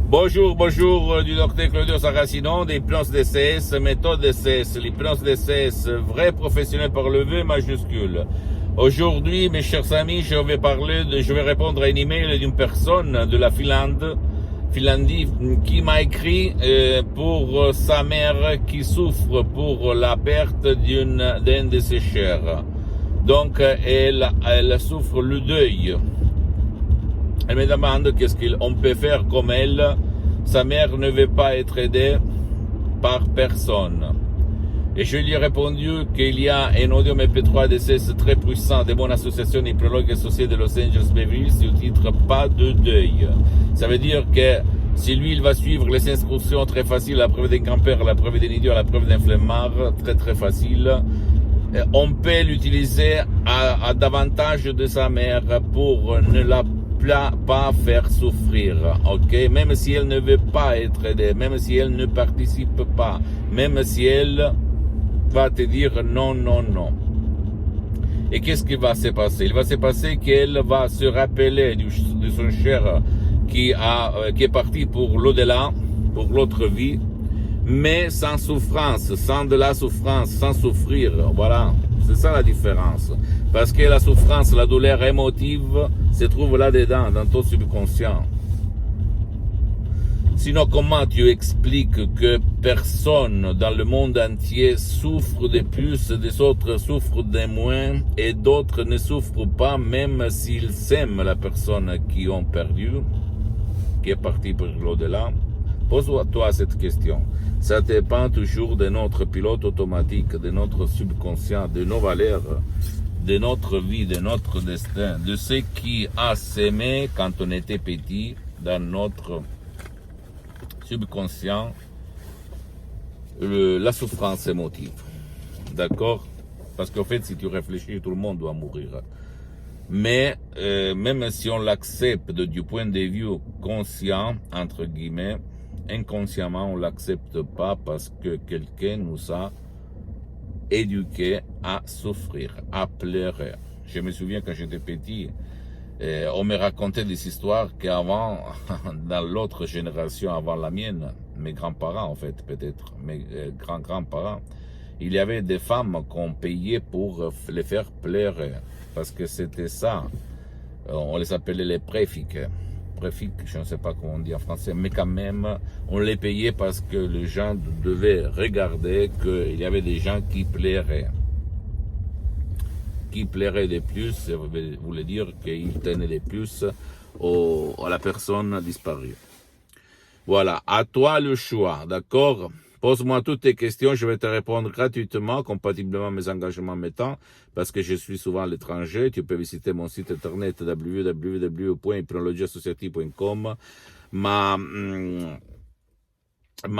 Bonjour du docteur Claudio Saracino d'Hypnose DCS, méthode DCS, l'hypnose DCS, vrai professionnel par le V majuscule. Aujourd'hui, mes chers amis, je vais répondre à un email d'une personne de la Finlandie, qui m'a écrit pour sa mère qui souffre pour la perte d'un de ses chers. Donc, elle souffre le deuil. Elle me demande qu'est-ce qu'on peut faire comme elle. Sa mère ne veut pas être aidée par personne. Et je lui ai répondu qu'il y a un audio MP3 DCS très puissant de mon association hypnologue associée de Los Angeles Beverly sous titre Pas de deuil. Ça veut dire que si lui, il va suivre les instructions très faciles, la preuve d'un grand-père, la preuve d'un idiot, la preuve d'un flemmard, très facile, on peut l'utiliser à davantage de sa mère pour ne la pas faire souffrir, ok? Même si elle ne veut pas être aidée, même si elle ne participe pas, même si elle va te dire non. Et qu'est-ce qui va se passer? Il va se passer qu'elle va se rappeler de son cher qui est parti pour l'au-delà, pour l'autre vie, mais sans souffrance, sans de la souffrance, sans souffrir, voilà. C'est ça la différence. Parce que la souffrance, la douleur émotive se trouve là-dedans, dans ton subconscient. Sinon, comment tu expliques que personne dans le monde entier souffre de plus, des autres souffrent de moins, et d'autres ne souffrent pas, même s'ils aiment la personne qui ont perdu, qui est partie pour l'au-delà? Pose-toi cette question. Ça dépend toujours de notre pilote automatique, de notre subconscient, de nos valeurs, de notre vie, de notre destin, de ce qui a sémé quand on était petit dans notre subconscient, la souffrance émotive. D'accord? Parce qu'en fait, si tu réfléchis, tout le monde doit mourir. Mais même si on l'accepte du point de vue conscient, entre guillemets, inconsciemment, on l'accepte pas parce que quelqu'un nous a éduqués à souffrir, à pleurer. Je me souviens quand j'étais petit, on me racontait des histoires qu'avant, dans l'autre génération avant la mienne, mes grands-parents en fait, peut-être, mes grands-grands-parents, il y avait des femmes qu'on payait pour les faire pleurer, parce que c'était ça. On les appelait les préfiques, je ne sais pas comment on dit en français, mais quand même, on les payait parce que les gens devaient regarder qu'il y avait des gens qui plairaient. Qui plairait de plus, ça voulait dire qu'il tenait de plus à la personne disparue. Voilà, à toi le choix, d'accord? Pose-moi toutes tes questions, je vais te répondre gratuitement, compatiblement à mes engagements m'étant, parce que je suis souvent à l'étranger. Tu peux visiter mon site internet www.hypnologieassociative.com, ma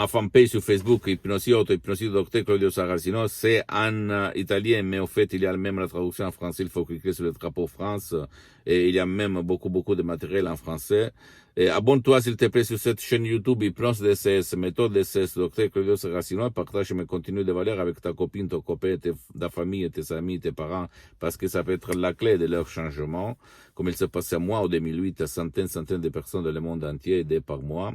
fanpage sur Facebook, Hypnosie Auto, Hypnosie Docteur Claudio Saracino, c'est en italien, mais au fait, il y a même la traduction en français, il faut cliquer sur le drapeau France, et il y a même beaucoup de matériel en français. Et abonne-toi, s'il te plaît, sur cette chaîne YouTube, Hypnose DCS, méthode DCS, Docteur Claudio Saracino, partage mes contenus de valeur avec ta copine, ton copain, ta famille, tes amis, tes parents, parce que ça peut être la clé de leur changement, comme il s'est passé à moi en 2008, à centaines de personnes dans le monde entier aidées par moi.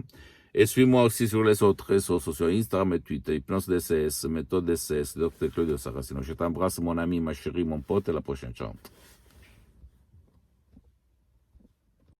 Et suis-moi aussi sur les autres réseaux sociaux, Instagram et Twitter, Hypnose DCS, méthode DCS, Dr. Claudio Saracino. Je t'embrasse, mon ami, ma chérie, mon pote, et à la prochaine. Ciao.